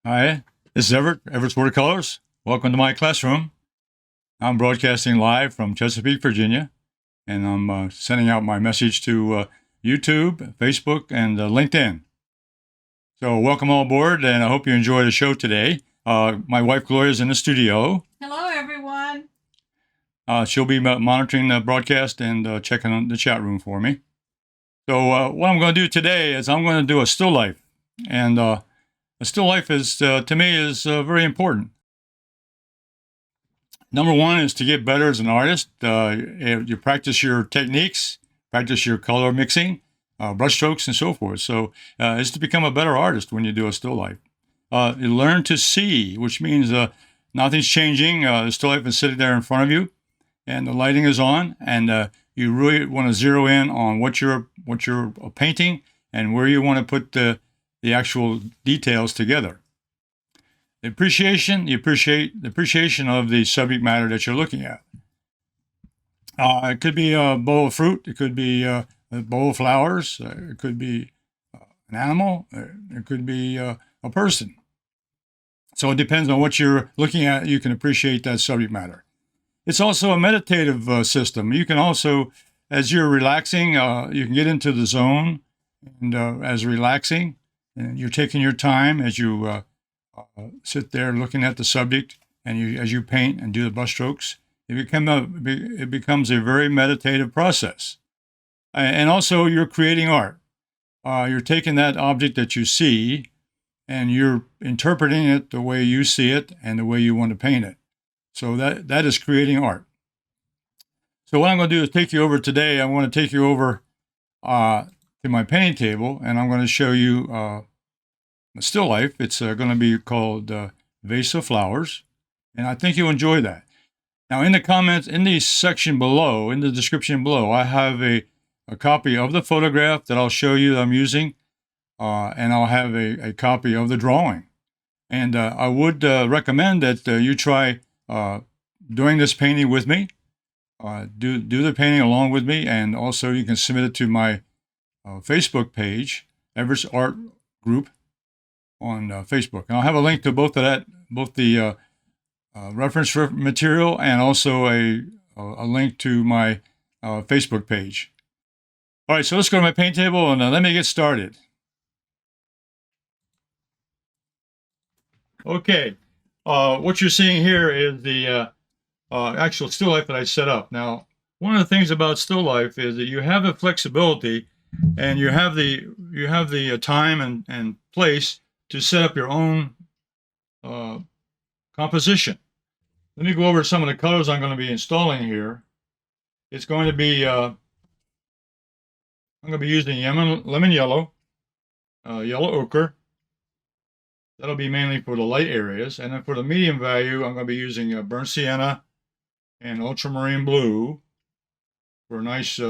Hi, this is Everett, Everett's Watercolors. Welcome to my classroom. I'm broadcasting live from Chesapeake, Virginia, and I'm sending out my message to YouTube, Facebook, and LinkedIn. So welcome all aboard, and I hope you enjoy the show today. My wife Gloria is in the studio. Hello, everyone. She'll be monitoring the broadcast and checking on the chat room for me. So what I'm going to do today is I'm going to do a still life, and a still life is to me is very important. Number one is to get better as an artist. You practice your techniques, practice your color mixing, brush strokes, and so forth. So it's to become a better artist when you do a still life. You learn to see, which means nothing's changing. The still life is sitting there in front of you, and the lighting is on, and you really want to zero in on what you're painting and where you want to put the actual details together. The appreciation of the subject matter that you're looking at. It could be a bowl of fruit. It could be a bowl of flowers. It could be an animal. It could be a person. So it depends on what you're looking at. You can appreciate that subject matter. It's also a meditative system. You can also, as you're relaxing, you can get into the zone, and as relaxing, and you're taking your time as you sit there looking at the subject, and as you paint and do the brush strokes, it becomes a very meditative process. And also, you're creating art. You're taking that object that you see, and you're interpreting it the way you see it and the way you want to paint it. So that is creating art. So what I'm going to do is take you over today. I want to take you over to my painting table, and I'm going to show you a still life. It's going to be called Vase of Flowers, and I think you'll enjoy that. Now, in the comments, in the section below, in the description below, I have a copy of the photograph that I'll show you that I'm using, and I'll have a copy of the drawing. And I would recommend that you try doing this painting with me. Do the painting along with me, and also you can submit it to my Facebook page, Everett's Art Group, on Facebook. And I'll have a link to both the reference material and also a link to my Facebook page. All right, so let's go to my paint table and let me get started. Okay, what you're seeing here is the actual still life that I set up. Now, one of the things about still life is that you have the flexibility, and you have the time and place to set up your own composition. Let me go over some of the colors I'm going to be installing here. It's going to be I'm going to be using lemon yellow, yellow ochre. That'll be mainly for the light areas, and then for the medium value, I'm going to be using Burnt Sienna and Ultramarine Blue for a nice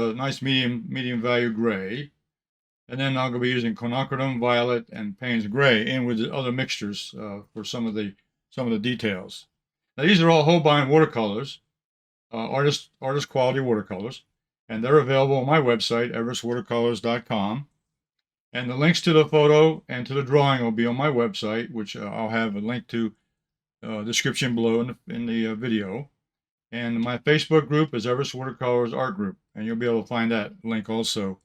medium value gray. And then I'm going to be using Quinacridone violet and Payne's gray in with the other mixtures for some of the details. Now, these are all Holbein watercolors, artist quality watercolors, and they're available on my website, everettswatercolors.com. And the links to the photo and to the drawing will be on my website, which I'll have a link to description below in the video. And my Facebook group is Everett's Watercolors Art Group, and you'll be able to find that link also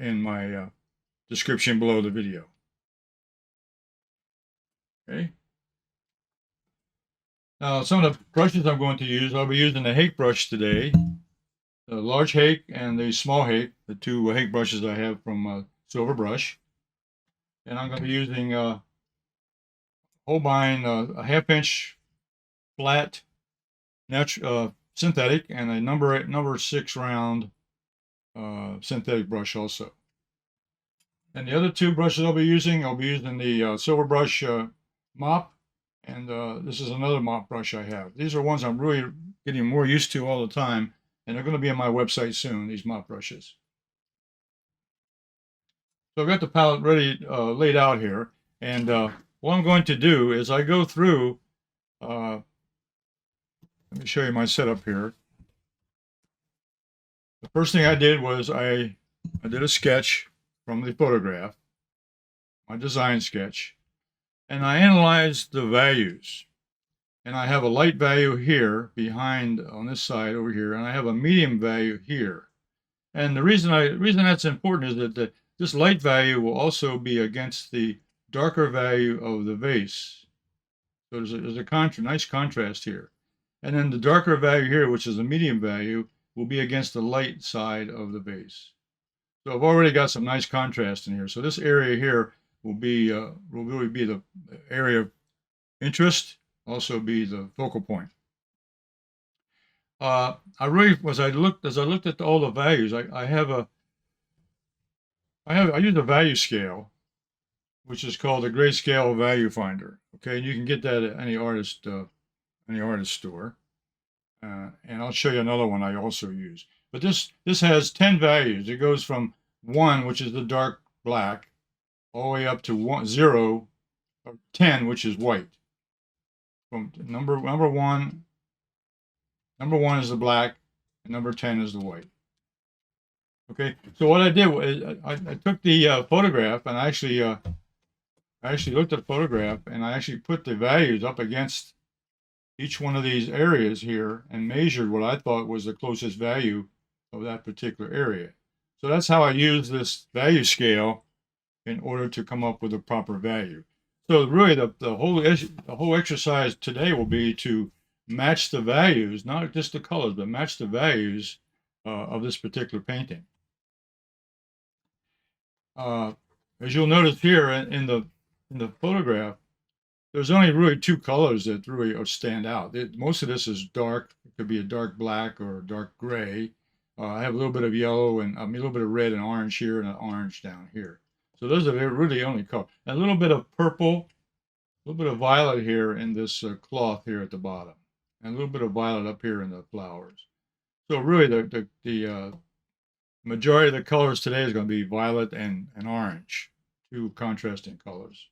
in my description below the video. Okay. Now, some of the brushes I'm going to use, I'll be using the Hake brush today, the large Hake and the small Hake, the two Hake brushes I have from Silver Brush. And I'm going to be using Holbein, a half-inch flat synthetic, and a number 6 round synthetic brush also. And the other two brushes I'll be using the Silver Brush mop, and this is another mop brush I have. These are ones I'm really getting more used to all the time, and they're going to be on my website soon, these mop brushes. So I've got the palette ready, laid out here, and what I'm going to do is I go through, let me show you my setup here. The first thing I did was I did a sketch from the photograph, my design sketch. and I analyzed the values. And I have a light value here behind on this side over here, and I have a medium value here. And the reason that's important is that this light value will also be against the darker value of the vase. So there's a nice contrast here. And then the darker value here, which is a medium value, will be against the light side of the vase. So I've already got some nice contrast in here. So this area here will really be the area of interest, also be the focal point. I really, as I looked at all the values, I use a value scale, which is called the Grayscale Value Finder. Okay, and you can get that at any artist store. And I'll show you another one I also use. But this has 10 values. It goes from 1, which is the dark black, all the way up to 0 or 10, which is white. From number one is the black, and number 10 is the white. Okay, so what I did was I took the photograph, and I actually looked at the photograph, and I actually put the values up against each one of these areas here and measured what I thought was the closest value of that particular area. So that's how I use this value scale in order to come up with a proper value. So really the whole exercise today will be to match the values, not just the colors, but match the values of this particular painting. As you'll notice here in the photograph, there's only really 2 colors that really stand out. Most of this is dark. It could be a dark black or a dark gray. I have a little bit of yellow and a little bit of red and orange here and an orange down here. So those are really only colors. A little bit of purple, a little bit of violet here in this cloth here at the bottom, and a little bit of violet up here in the flowers. So really the majority of the colors today is going to be violet and orange, 2 contrasting colors.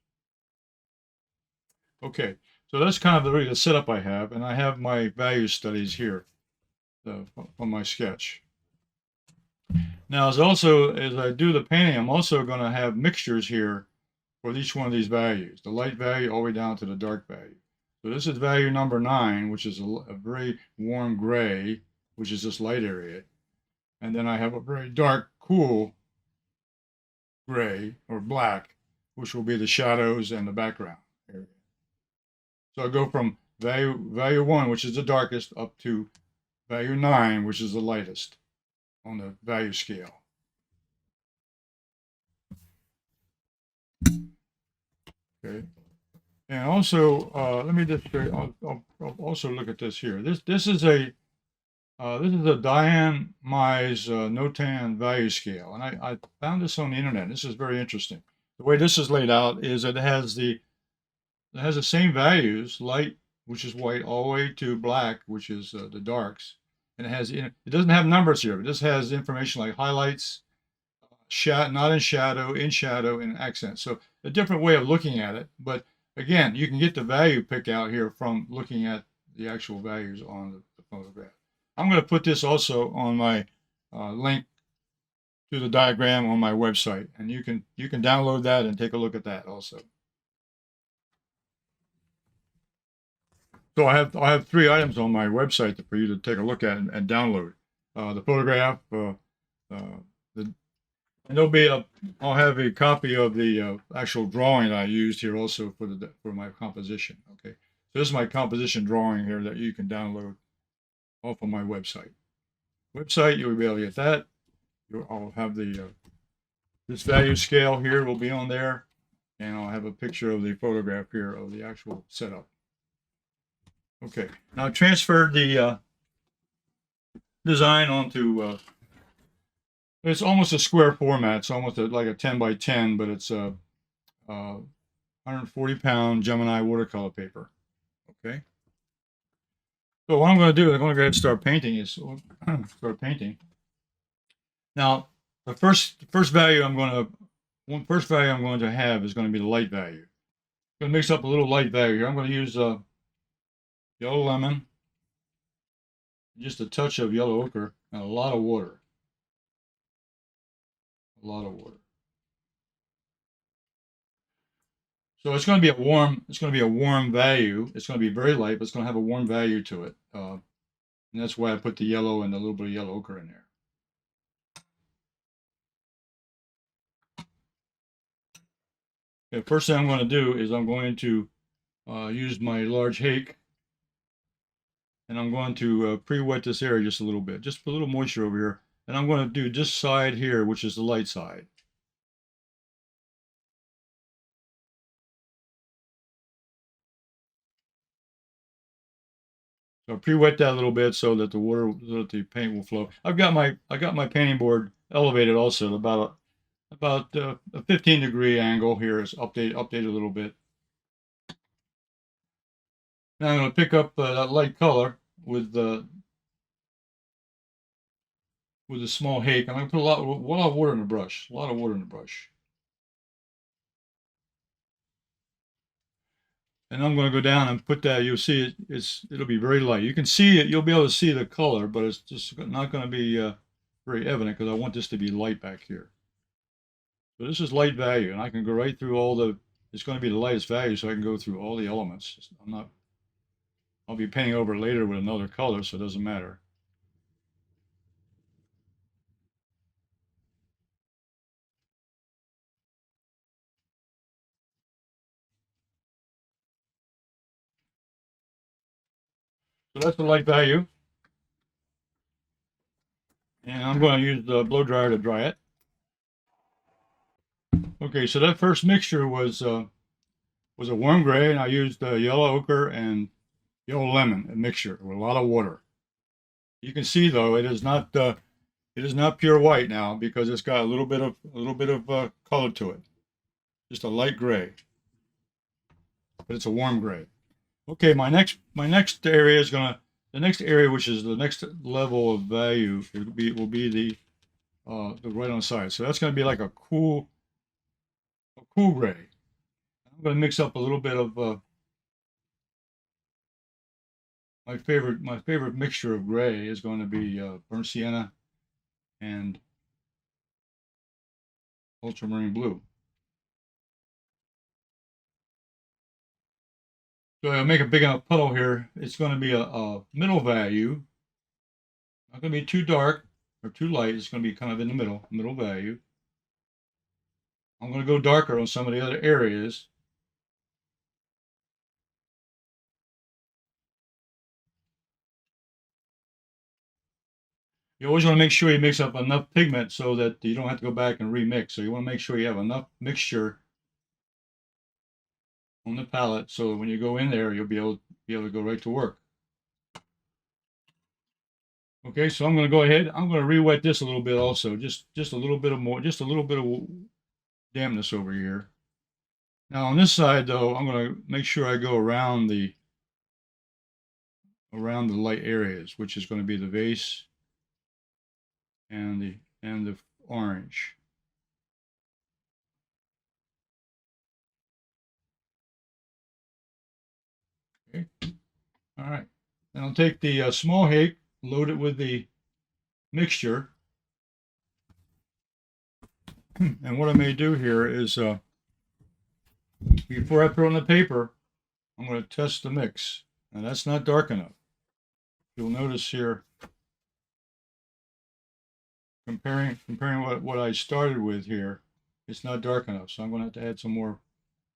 Okay, so that's kind of really the setup I have, and I have my value studies here from my sketch. Now, as I do the painting, I'm also going to have mixtures here for each one of these values, the light value all the way down to the dark value. So this is value number 9, which is a very warm gray, which is this light area. And then I have a very dark, cool gray or black, which will be the shadows and the background area. So I go from value 1, which is the darkest, up to value 9, which is the lightest on the value scale. Okay. And also, let me just show you, I'll also look at this here. This is a Diane Mize Notan value scale, and I found this on the internet. This is very interesting. The way this is laid out is that it has the same values, light, which is white, all the way to black, which is the darks, and it doesn't have numbers here, but this has information like highlights, not in shadow, and accents. So a different way of looking at it, but again, you can get the value pick out here from looking at the actual values on the photograph. I'm going to put this also on my link to the diagram on my website, and you can download that and take a look at that also. So I have 3 items on my website for you to take a look at and download. The photograph, and I'll have a copy of the actual drawing I used here also for my composition. Okay, so this is my composition drawing here that you can download off of my website. You'll be able to get that. I'll have this value scale here will be on there, and I'll have a picture of the photograph here of the actual setup. Okay, now transfer the design onto, it's almost a square format. It's almost like a 10 by 10, but it's a 140-pound Gemini watercolor paper. Okay. So what I'm going to do is I'm going to go ahead and start painting. Now, the first value I'm going to have is going to be the light value. I'm going to mix up a little light value here. I'm going to use yellow lemon, just a touch of yellow ochre, and a lot of water. So it's going to be a warm value. It's going to be very light, but it's going to have a warm value to it. And that's why I put the yellow and a little bit of yellow ochre in there. Okay, first thing I'm going to do is I'm going to use my large hake, and I'm going to pre-wet this area just a little bit, just put a little moisture over here. And I'm going to do this side here, which is the light side. So pre-wet that a little bit so that the paint will flow. I got my painting board elevated also about a 15-degree angle here. Is update a little bit. Now I'm going to pick up that light color with a small hake. I'm going to put a lot of water in the brush. A lot of water in the brush. And I'm going to go down and put that. You'll see it'll be very light. You can see it. You'll be able to see the color, but it's just not going to be very evident because I want this to be light back here. So this is light value, and I can go right through all the. It's going to be the lightest value, so I can go through all the elements. I'll be painting over it later with another color, so it doesn't matter. So that's the light value. And I'm going to use the blow dryer to dry it. Okay, so that first mixture was a warm gray, and I used yellow ochre and yellow lemon, a mixture with a lot of water. You can see though it is not pure white now because it's got a little bit of color to it, just a light gray, but it's a warm gray. Okay, my next area is the next area, which is the next level of value, will be the right on the side. So that's going to be like a cool gray. I'm going to mix up a little bit of my favorite mixture of gray is going to be Burnt Sienna and Ultramarine Blue. So I'll make a big enough puddle here. It's going to be a middle value. Not going to be too dark or too light. It's going to be kind of in the middle value. I'm going to go darker on some of the other areas. You always want to make sure you mix up enough pigment so that you don't have to go back and remix. So you want to make sure you have enough mixture on the palette so when you go in there, you'll be able to go right to work. Okay, so I'm going to go ahead. I'm going to re-wet this a little bit also, just a little bit of dampness over here. Now on this side though, I'm going to make sure I go around the light areas, which is going to be the vase and the orange. Okay, all right. Then I'll take the small hake, load it with the mixture, and what I may do here is before I put it on the paper, I'm going to test the mix. Now that's not dark enough. You'll notice here, comparing what I started with here, it's not dark enough. So I'm going to have to add some more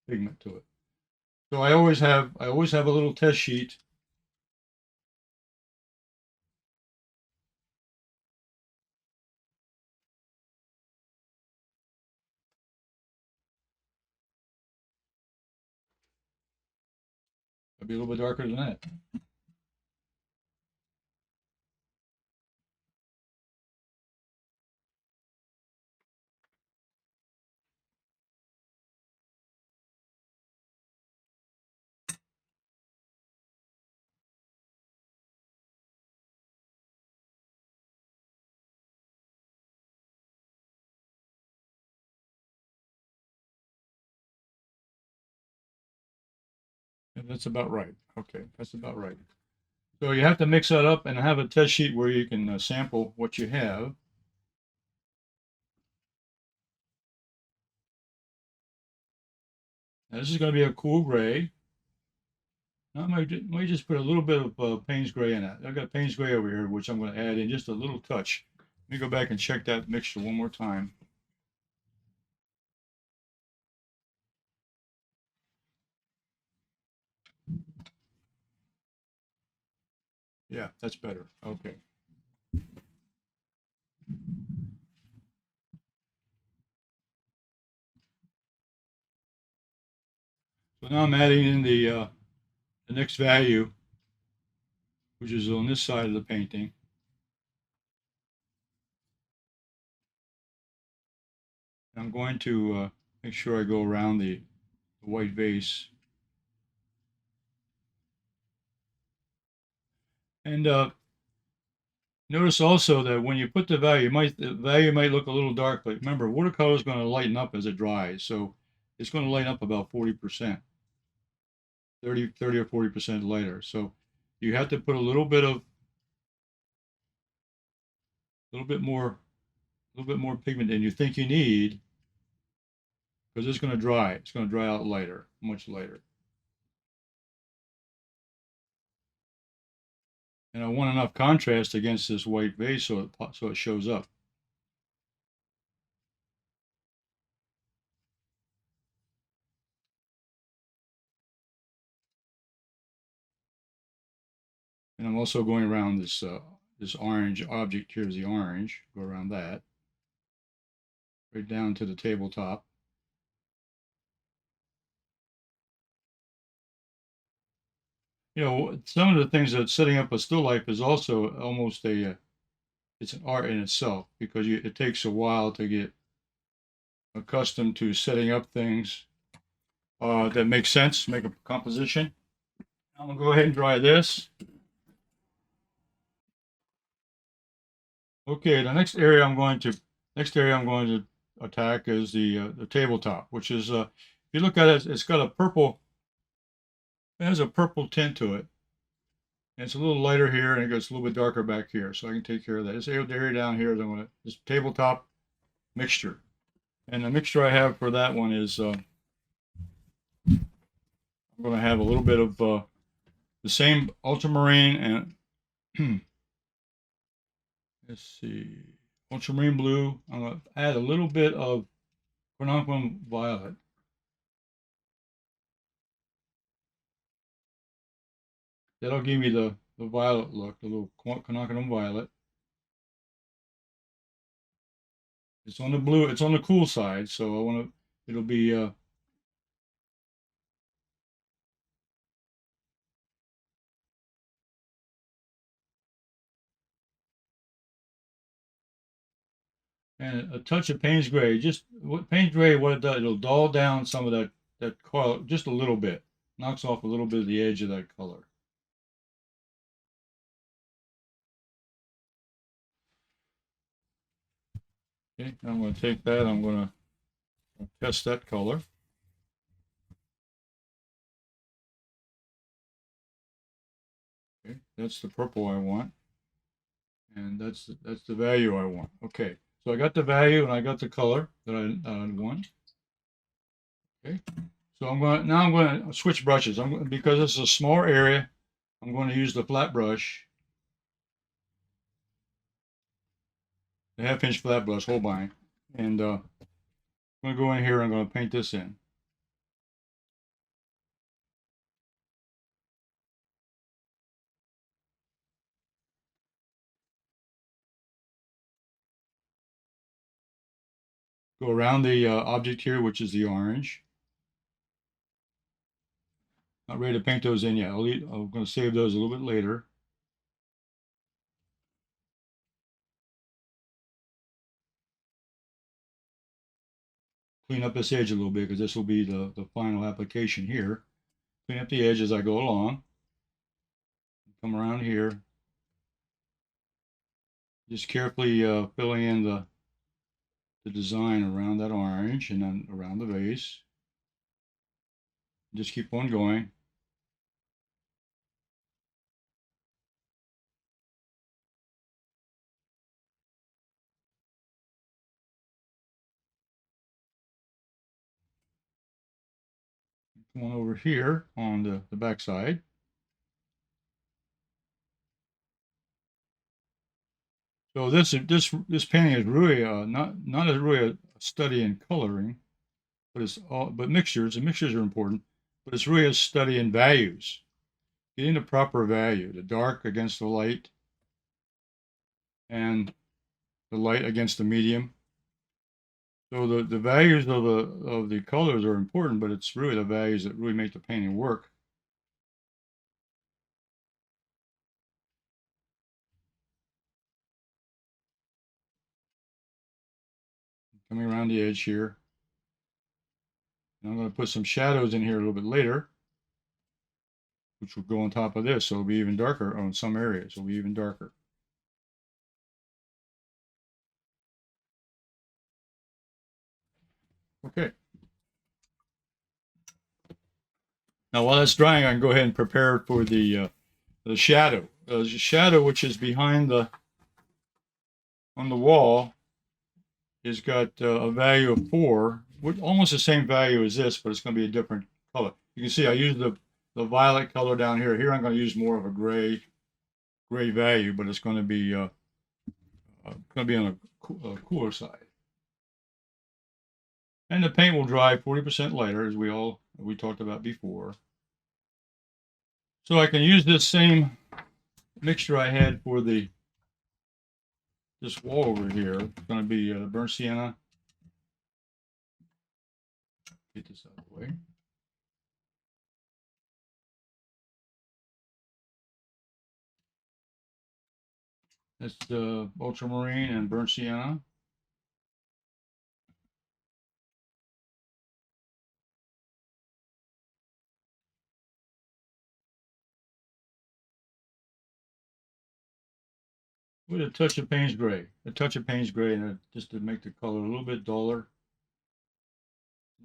pigment to it. So I always have a little test sheet. It'll be a little bit darker than that. And that's about right. Okay, that's about right. So you have to mix that up and have a test sheet where you can sample what you have. Now, this is going to be a cool gray. Now, I might just put a little bit of Payne's gray in it. I've got Payne's gray over here, which I'm going to add in just a little touch. Let me go back and check that mixture one more time. Yeah, that's better. Okay. So now I'm adding in the next value, which is on this side of the painting. I'm going to make sure I go around the white vase. And notice also that when you put the value might look a little dark, but remember, watercolor is going to lighten up as it dries. So it's going to lighten up about 40%, 30 or 40% lighter. So you have to put a little bit more pigment than you think you need because it's going to dry. It's going to dry out lighter, much lighter. And I want enough contrast against this white vase so it shows up. And I'm also going around this orange object. Here's the orange. Go around that, right down to the tabletop. You know, some of the things that setting up a still life is also almost it's an art in itself because it takes a while to get accustomed to setting up things that make sense, make a composition. I'm gonna go ahead and dry this. Okay, the next area I'm going to attack is the tabletop, which is if you look at it, it's got a purple. It has a purple tint to it. And it's a little lighter here, and it gets a little bit darker back here. So I can take care of that. This area down here is I'm gonna this tabletop mixture, and the mixture I have for that one is I'm gonna have a little bit of the same ultramarine and let's see, ultramarine blue. I'm gonna add a little bit of quinacridone violet. That'll give me the violet look, the little quinacridone violet. It's on the blue. It's on the cool side, so I want to. It'll be and a touch of Payne's gray. Just what Payne's gray, what it does, it'll dull down some of that color just a little bit. Knocks off a little bit of the edge of that color. Okay, I'm going to take that. I'm going to test that color. Okay, that's the purple I want, and that's the value I want. Okay, so I got the value and I got the color that I want. Okay, so I'm going to switch brushes. Because this is a smaller area. I'm going to use the flat brush, the half-inch flat brush, Holbein, and I'm going to go in here. And I'm going to paint this in. Go around the object here, which is the orange. Not ready to paint those in yet. I'm going to save those a little bit later. Clean up this edge a little bit because this will be the final application here. Clean up the edge as I go along. Come around here. Just carefully filling in the design around that orange and then around the vase. Just keep on going. one over here on the back side. So this painting is really not as really a study in coloring, but it's all but mixtures. And mixtures are important, but it's really a study in values, getting the proper value, the dark against the light, and the light against the medium. So the values of the colors are important, but it's really the values that really make the painting work. Coming around the edge here. And I'm going to put some shadows in here a little bit later, which will go on top of this, so it'll be even darker on some areas. It'll be even darker. Okay. Now, while that's drying, I can go ahead and prepare for the shadow. The shadow, which is behind on the wall, has got a value of 4, almost the same value as this, but it's going to be a different color. You can see I used the violet color down here. Here I'm going to use more of a gray value, but it's going to be on a cooler side. And the paint will dry 40% later, as we talked about before. So I can use this same mixture I had for this wall over here. It's going to be Burnt Sienna. Get this out of the way. That's Ultramarine and Burnt Sienna. With a touch of Payne's gray. And just to make the color a little bit duller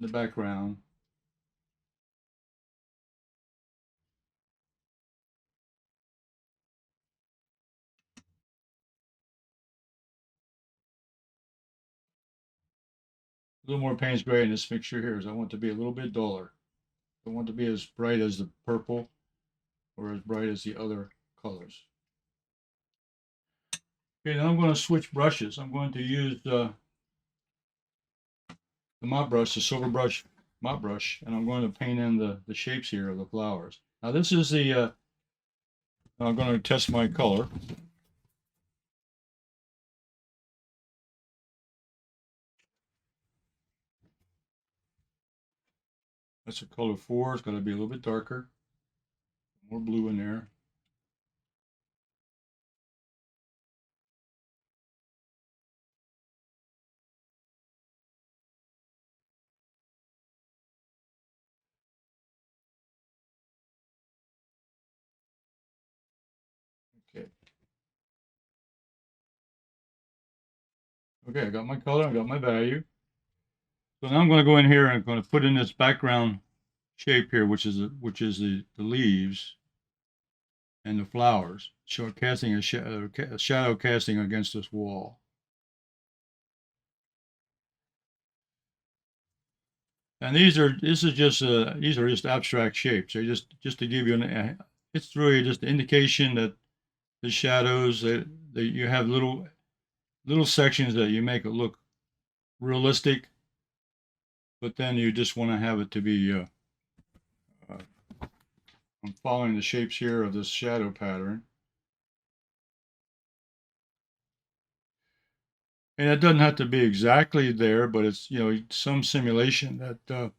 in the background. A little more Payne's gray in this mixture here, as I want it to be a little bit duller. I don't want it to be as bright as the purple or as bright as the other colors. Okay, now I'm going to switch brushes. I'm going to use the mop brush, the silver brush mop brush, and I'm going to paint in the shapes here of the flowers. Now this is I'm going to test my color. That's a color 4. It's got to be a little bit darker. More blue in there. Okay. Okay, I got my color, I got my value. So now I'm going to go in here and I'm going to put in this background shape here, which is the leaves and the flowers. So casting a shadow casting against this wall. And these are just abstract shapes. They're just to give you it's really just an indication that the shadows that you have little sections that you make it look realistic, but then you just want to have it to be I'm following the shapes here of this shadow pattern. And it doesn't have to be exactly there, but it's, some simulation that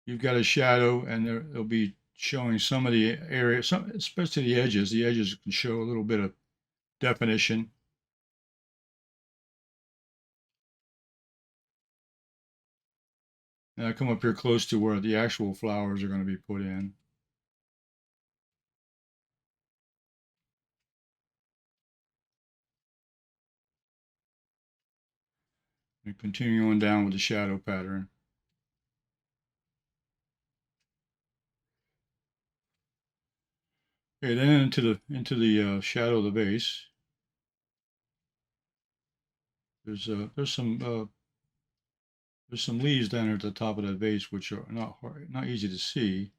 you've got a shadow and it'll be showing some of the area, especially the edges. The edges can show a little bit of definition. And I come up here close to where the actual flowers are going to be put in. And continue on down with the shadow pattern. Okay, then into the shadow of the vase. There's There's some leaves down here at the top of that vase, which are not easy to see.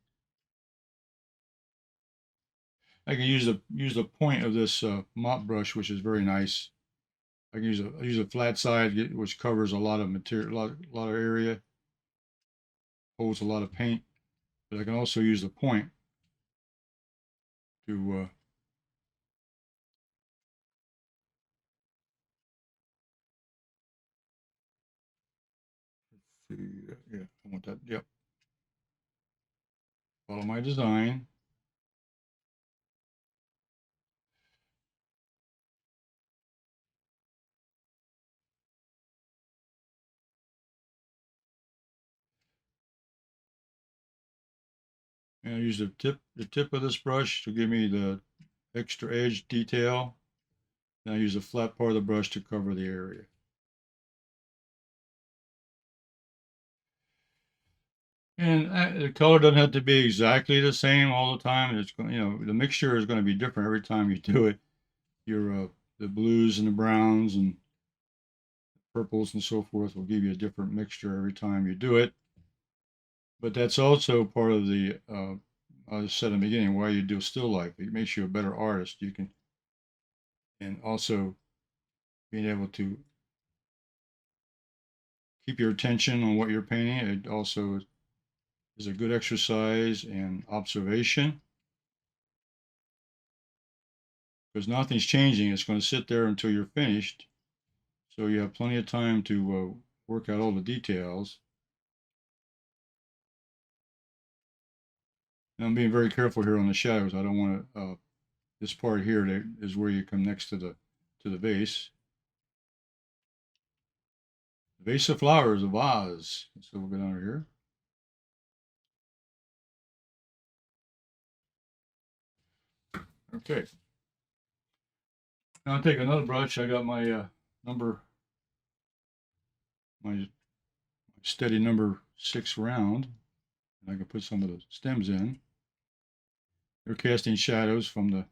I can use the point of this mop brush, which is very nice. I can use a flat side, which covers a lot of material, a lot of area, holds a lot of paint. But I can also use the point to see. Yeah, I want that. Yep. Follow my design. And I use the tip of this brush to give me the extra edge detail. And I use the flat part of the brush to cover the area. And the color doesn't have to be exactly the same all the time. It's going, the mixture is going to be different every time you do it. Your the blues and the browns and purples and so forth will give you a different mixture every time you do it. But that's also part of the I said in the beginning why you do still life. It makes you a better artist. You can, and also being able to keep your attention on what you're painting. It also is a good exercise and observation because nothing's changing. It's going to sit there until you're finished. So you have plenty of time to work out all the details. And I'm being very careful here on the shadows. I don't want to, this part here is where you come next to the vase. The vase of flowers, a vase. So we'll go down here. Okay. Now I'll take another brush. I got my my steady number 6 round. And I can put some of the stems in. They're casting shadows from the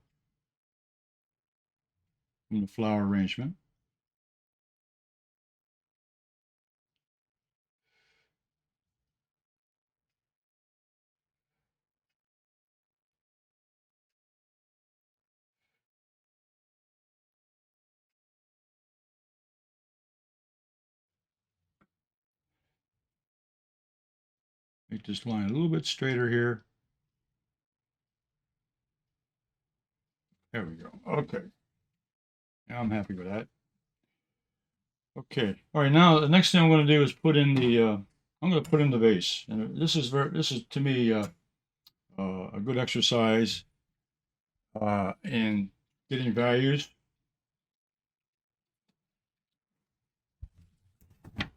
flower arrangement. Make this line a little bit straighter here. There we go. Okay. Now I'm happy with that. Okay. All right. Now the next thing I'm going to do is put in the. I'm going to put in the vase, and this is to me a good exercise in getting values.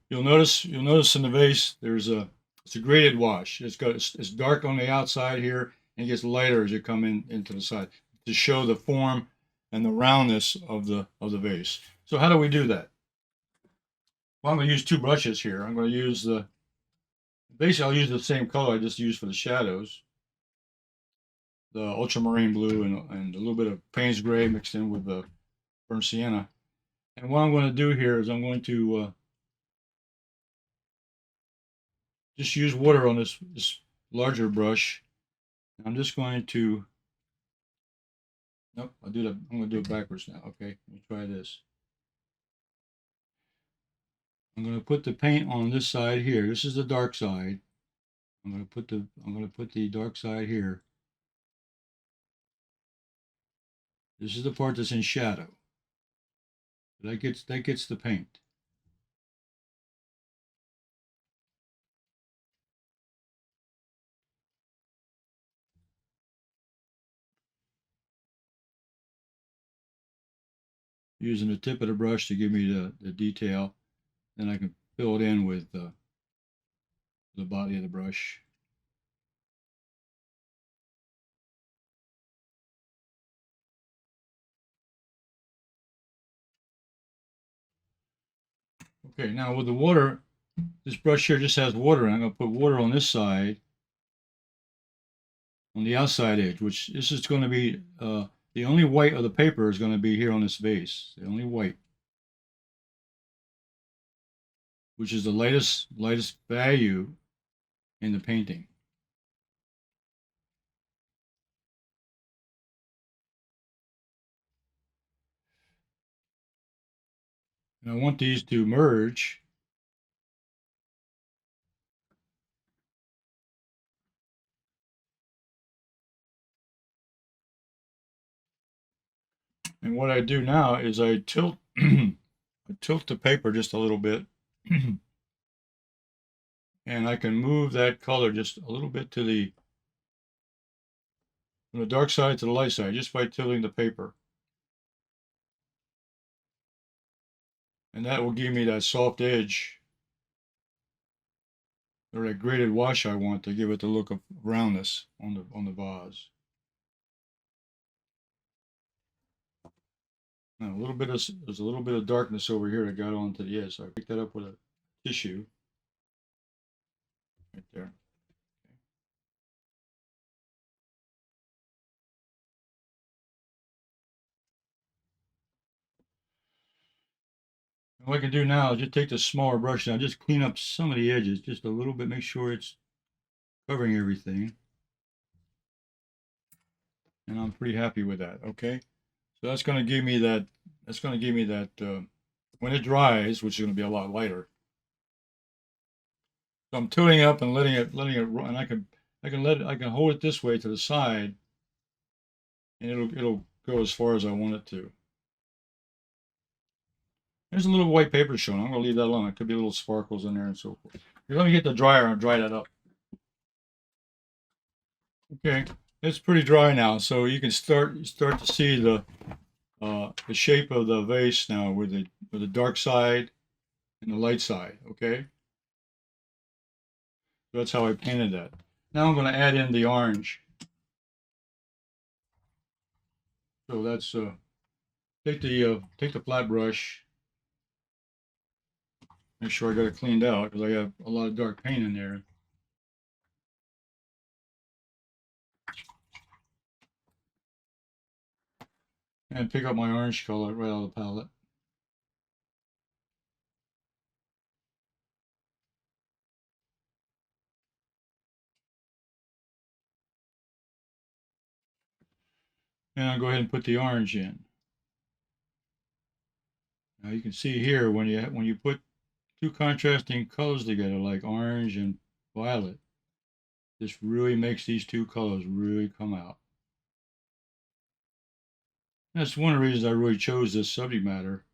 You'll notice in the vase it's a graded wash. It's dark on the outside here and it gets lighter as you come into the side to show the form and the roundness of the vase. So how do we do that? Well, I'm going to use 2 brushes here. I'm going to use basically I'll use the same color I just used for the shadows, the Ultramarine Blue and a little bit of Payne's Gray mixed in with the Burnt Sienna. And what I'm going to do here is I'm going to just use water on this larger brush. I'm just going to, nope, I'm going to do it backwards now. Okay, let me try this. I'm going to put the paint on this side here. This is the dark side. I'm going to put the dark side here. This is the part that's in shadow. That gets the paint. Using the tip of the brush to give me the detail. Then I can fill it in with the body of the brush. Okay, now with the water, this brush here just has water, and I'm going to put water on this side, on the outside edge, which this is going to be, the only white of the paper is going to be here on this vase, the only white. which is the lightest value in the painting. And I want these to merge. And what I do now is I tilt I tilt the paper just a little bit. And I can move that color just a little bit to the from the dark side to the light side just by tilting the paper. And that will give me that soft edge or that graded wash I want to give it the look of roundness on the vase. Now there's a little bit of darkness over here that got onto the edge, so I picked that up with a tissue right there. And what I can do now is just take the smaller brush and just clean up some of the edges just a little bit, make sure it's covering everything. And I'm pretty happy with that. Okay, so that's going to give me that. That's going to give me that when it dries, which is going to be a lot lighter. So I'm tilting up and letting it run. And I can hold it this way to the side, and it'll go as far as I want it to. There's a little white paper showing. I'm going to leave that alone. It could be little sparkles in there and so forth. Here, let me get the dryer and dry that up. Okay, it's pretty dry now, so you can start to see the shape of the vase now with the dark side and the light side. Okay, so that's how I painted that. Now I'm going to add in the orange. So that's take the flat brush. Make sure I got it cleaned out because I have a lot of dark paint in there. And pick up my orange color right out of the palette. And I'll go ahead and put the orange in. Now you can see here when you put two contrasting colors together like orange and violet, this really makes these two colors really come out. That's one of the reasons I really chose this subject matter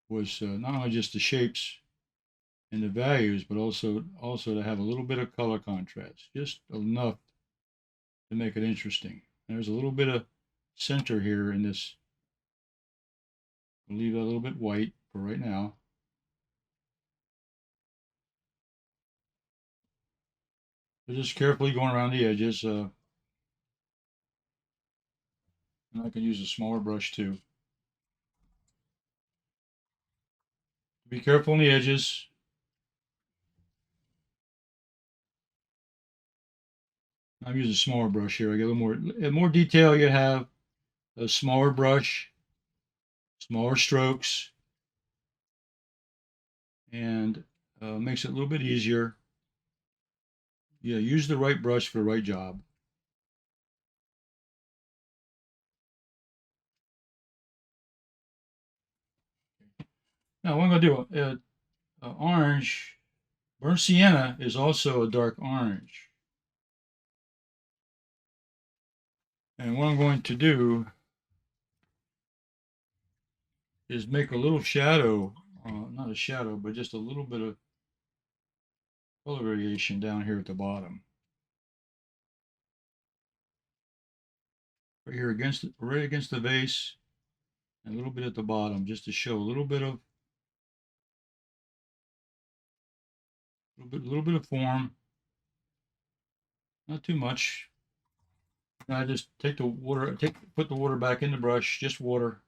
was not only just the shapes and the values, but also to have a little bit of color contrast, just enough to make it interesting. There's a little bit of center here in this. I'll leave that a little bit white for right now. So just carefully going around the edges. And I can use a smaller brush too. Be careful on the edges. I'm using a smaller brush here. I get a little more, the more detail you have, a smaller brush, smaller strokes, and makes it a little bit easier. Yeah, use the right brush for the right job. Now, what I'm going to do, orange, burnt sienna is also a dark orange. And what I'm going to do is make a little shadow, not a shadow, but just a little bit of color variation down here at the bottom. Right here right against the vase, and a little bit at the bottom, just to show a little bit of form. Not too much. And I just take the water, put the water back in the brush, just water,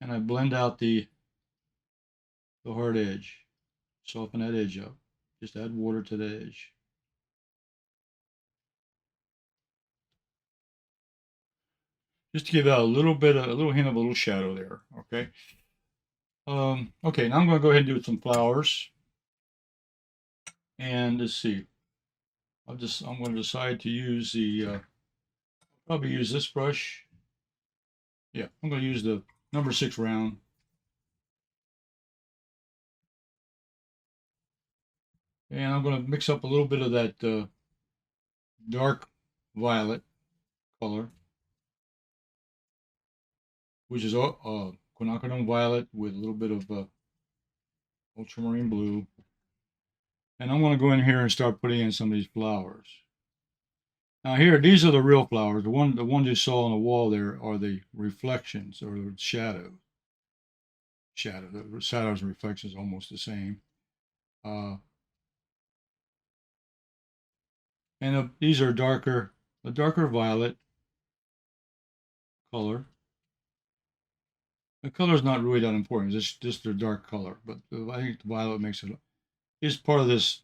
and I blend out the hard edge, soften that edge up. Just add water to the edge. Just to give out a little hint of a little shadow there. Okay. Okay, now I'm going to go ahead and do some flowers. And let's see. I'm going to decide to use probably use this brush. Yeah, I'm going to use the number 6 round. And I'm going to mix up a little bit of that dark violet color, which is quinacridone violet with a little bit of ultramarine blue. And I'm going to go in here and start putting in some of these flowers. Now here, these are the real flowers. The ones you saw on the wall there are the reflections or the shadows. The shadows and reflections almost the same. Uh, and these are a darker violet color. The color is not really that important. It's just their dark color, but I think the violet makes it. Is part of this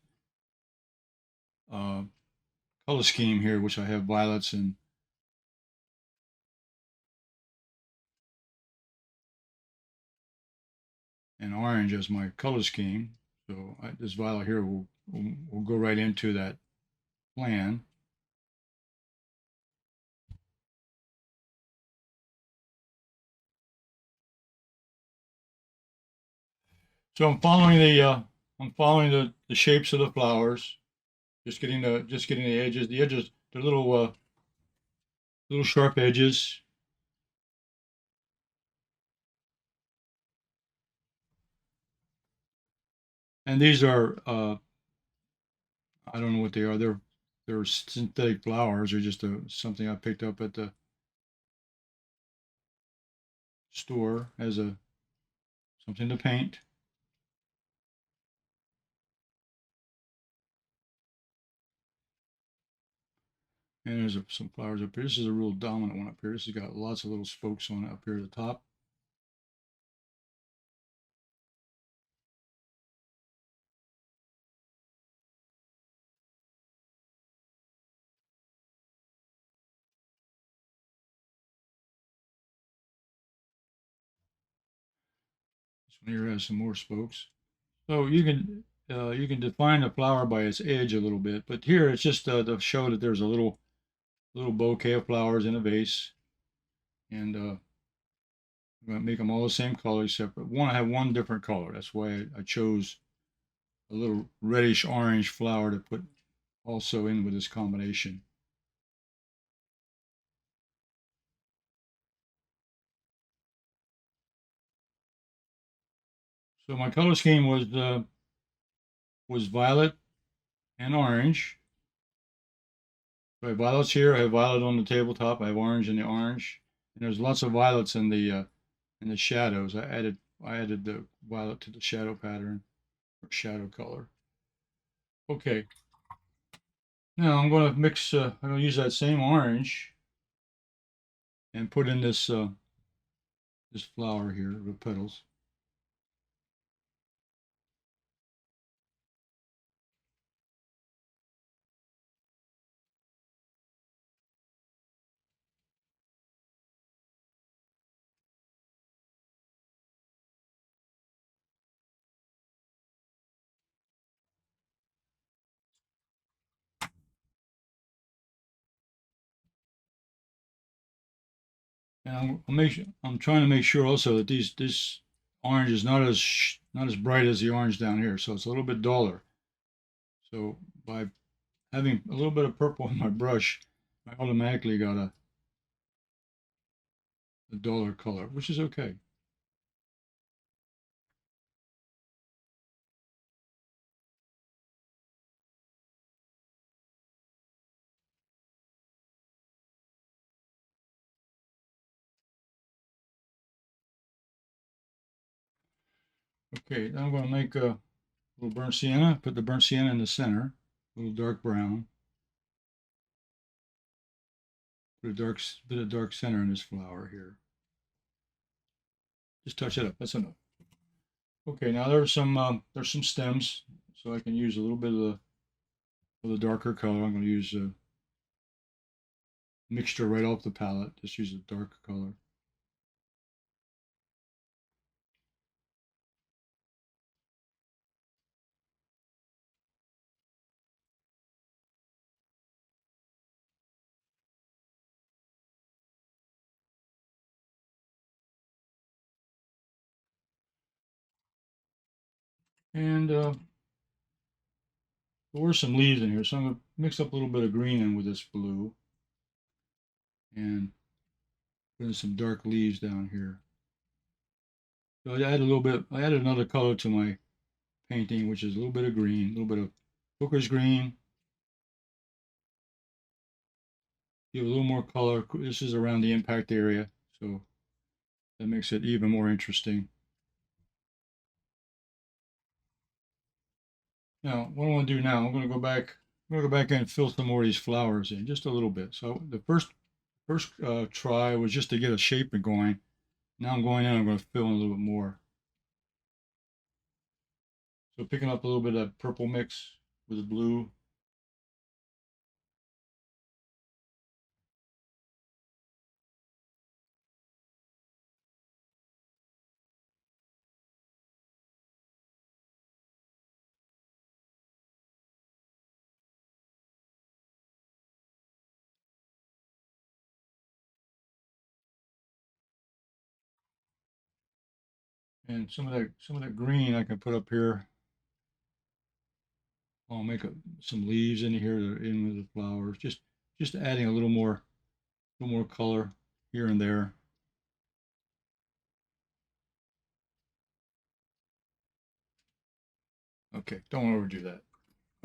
uh, color scheme here, which I have violets and orange as my color scheme. So this violet here will go right into that plan. So I'm following the shapes of the flowers, just getting the edges. The edges, they're little sharp edges. And these are I don't know what they are. They're synthetic flowers. They're just something I picked up at the store as a something to paint. And there's some flowers up here. This is a real dominant one up here. This has got lots of little spokes on it up here at the top. This one here has some more spokes. So you can define a flower by its edge a little bit, but here it's just to show that there's a little bouquet of flowers in a vase, and I'm going to make them all the same color except one. I have one different color. That's why I chose a little reddish orange flower to put also in with this combination. So my color scheme was violet and orange. So I have violets here. I have violet on the tabletop. I have orange in the orange, and there's lots of violets in the shadows. I added the violet to the shadow pattern or shadow color. Okay. Now I'm going to mix. I'm going to use that same orange and put in this flower here, the petals. And I'm trying to make sure also that this orange is not as bright as the orange down here, so it's a little bit duller. So by having a little bit of purple in my brush, I automatically got a duller color, which is okay. Okay, now I'm going to make a little burnt sienna. Put the burnt sienna in the center, a little dark brown. Put a bit of dark center in this flower here. Just touch it up. That's enough. Okay, now there's some stems, so I can use a little bit of the darker color. I'm going to use a mixture right off the palette. Just use a dark color. And there were some leaves in here, so I'm going to mix up a little bit of green in with this blue and put in some dark leaves down here. So I added a little bit, I added another color to my painting, which is a little bit of green, a little bit of Hooker's green. Give a little more color. This is around the impact area, so that makes it even more interesting. Now, what I want to do now, I'm going to go back. I'm going to go back and fill some more of these flowers in, just a little bit. So the first try was just to get a shape going. Now I'm going in. I'm going to fill in a little bit more. So picking up a little bit of that purple mix with the blue. And some of that green I can put up here. I'll make some leaves in here that are in with the flowers. Just adding a little more color here and there. Okay, don't overdo that.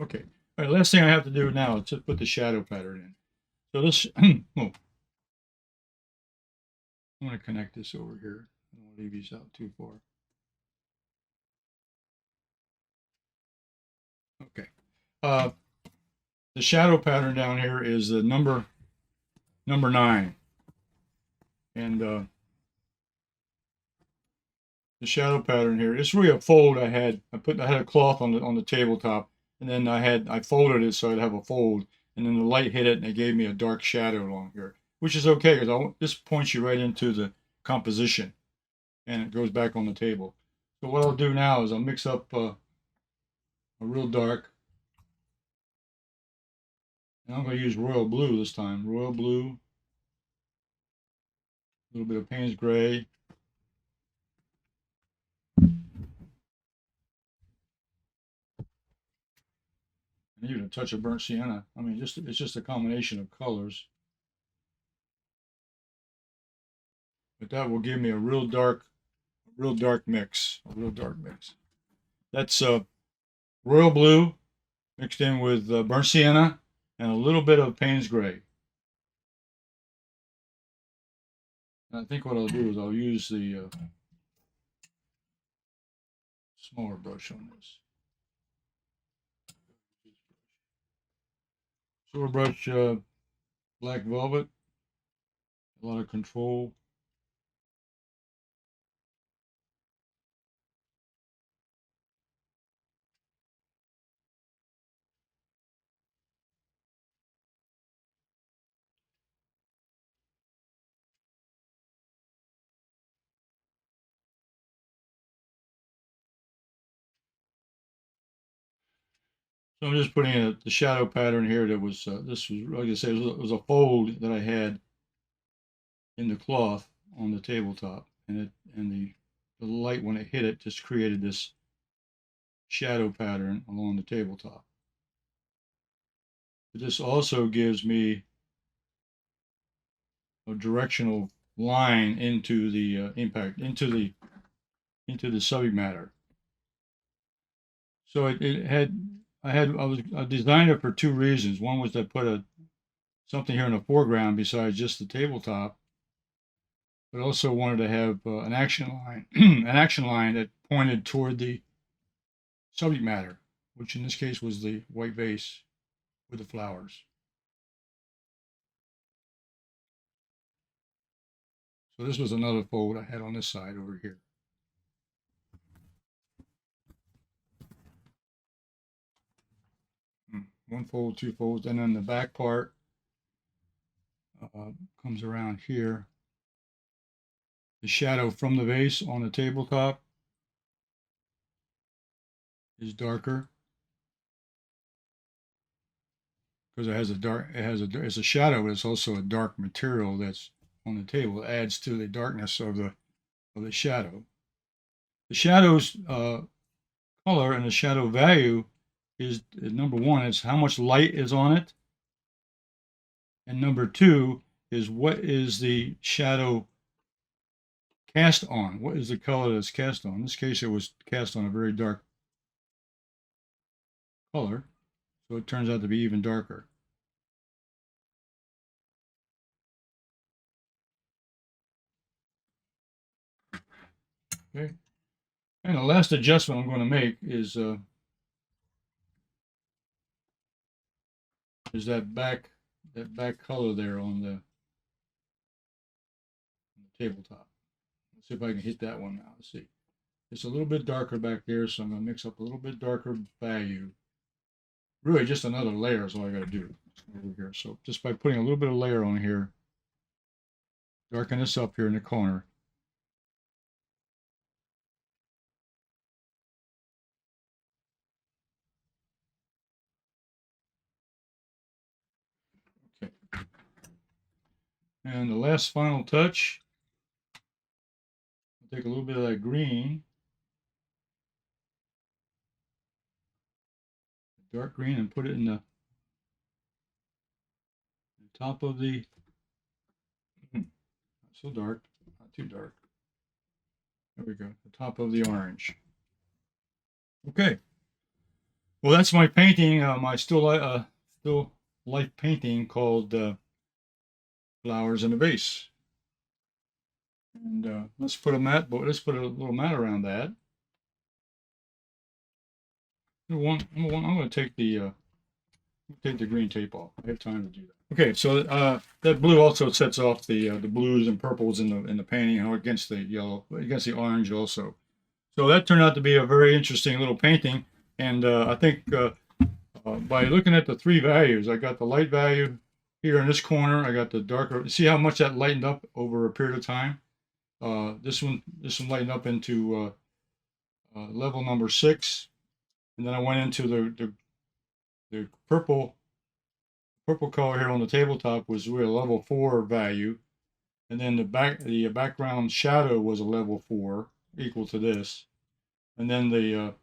Okay. All right, last thing I have to do now is to put the shadow pattern in. So this, oh, I'm going to connect this over here. I don't want to leave these out too far. Okay. Uh, the shadow pattern down here is the number 9. And the shadow pattern here, it's really a fold I had. I had a cloth on the tabletop, and then I folded it so I'd have a fold, and then the light hit it and it gave me a dark shadow along here, which is okay because this points you right into the composition, and it goes back on the table. So what I'll do now is I'll mix up a real dark, and I'm going to use royal blue this time. Royal blue, a little bit of Payne's gray, and even a touch of burnt sienna. I mean, it's just a combination of colors, but that will give me a real dark mix. A real dark mix. That's royal blue mixed in with burnt sienna and a little bit of Payne's gray. And I think what I'll do is I'll use the smaller brush on this. Silver brush, black velvet, a lot of control. So I'm just putting the shadow pattern here that was, this was, like I said, it was a fold that I had in the cloth on the tabletop. And the light, when it hit it, just created this shadow pattern along the tabletop. But this also gives me a directional line into the impact, into the subject matter. So I designed it for 2 reasons. One was to put something here in the foreground besides just the tabletop, but also wanted to have an action line, an action line that pointed toward the subject matter, which in this case was the white vase with the flowers. So this was another fold I had on this side over here. One fold, 2 folds, and then the back part comes around here. The shadow from the vase on the tabletop is darker because it's a shadow, but it's also a dark material that's on the table. It adds to the darkness of the shadow. The shadows color and the shadow value is number one, is how much light is on it. And number two is what is the shadow cast on? What is the color that's cast on? In this case, it was cast on a very dark color, so it turns out to be even darker. Okay. And the last adjustment I'm going to make is that back color there on the tabletop. Let's see if I can hit that one now. Let's see. It's a little bit darker back there, so I'm going to mix up a little bit darker value. Really, just another layer is all I got to do over here. So just by putting a little bit of layer on here, darken this up here in the corner. Okay. And the last final touch, I'll take a little bit of that green, dark green, and put it in the top of the, not so dark, not too dark. There we go, the top of the orange. Okay. Well, that's my painting, my still life painting called Flowers in a Vase. And let's put a little mat around that. Number one, I'm going to take the green tape off. I have time to do that. Okay, so that blue also sets off the blues and purples in the painting, against the yellow, against the orange also. So that turned out to be a very interesting little painting, and I think by looking at the three values, I got the light value here in this corner. I got the darker. See how much that lightened up over a period of time. This one lightened up into level number 6, and then I went into the purple color here on the tabletop was really a level 4 value, and then the background shadow was a level 4, equal to this, and then the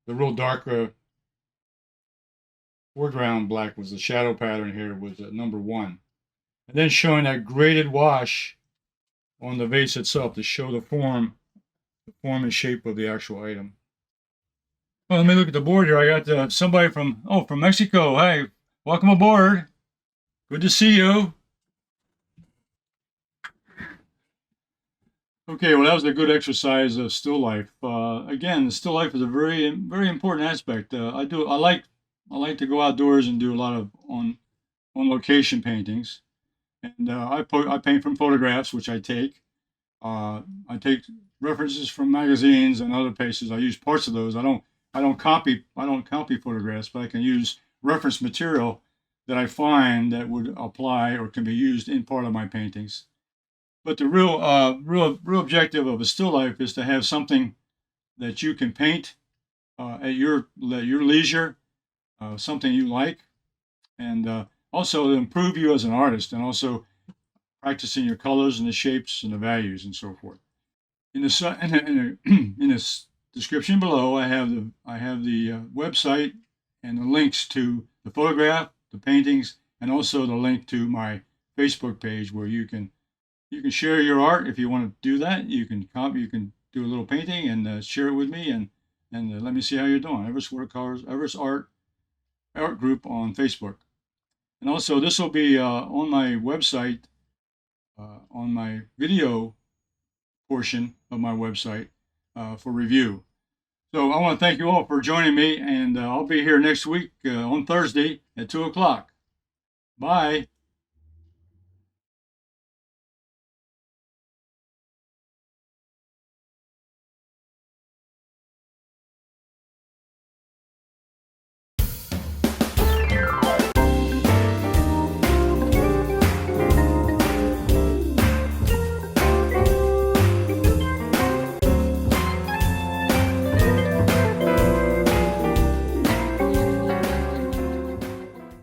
real dark foreground black was the shadow pattern here, was at number 1, and then showing that graded wash on the vase itself to show the form and shape of the actual item. Well, let me look at the board here. I got somebody from Mexico. Hi, welcome aboard. Good to see you. Okay, well, that was a good exercise of still life. Again, the still life is a very important aspect. I like to go outdoors and do a lot of on location paintings, and I paint from photographs, which I take. I take references from magazines and other places. I use parts of those. I don't copy photographs, but I can use reference material that I find that would apply or can be used in part of my paintings. But the real objective of a still life is to have something that you can paint at your leisure, something you like, and also to improve you as an artist, and also practicing your colors and the shapes and the values and so forth. In this description below, I have the website and the links to the photograph, the paintings, and also the link to my Facebook page where you can share your art if you want to do that. You can do a little painting and share it with me and let me see how you're doing. Everett's Watercolors, Everett's art group on Facebook, and also this will be on my website, on my video portion of my website for review. So I want to thank you all for joining me, and I'll be here next week on Thursday at 2 o'clock. Bye.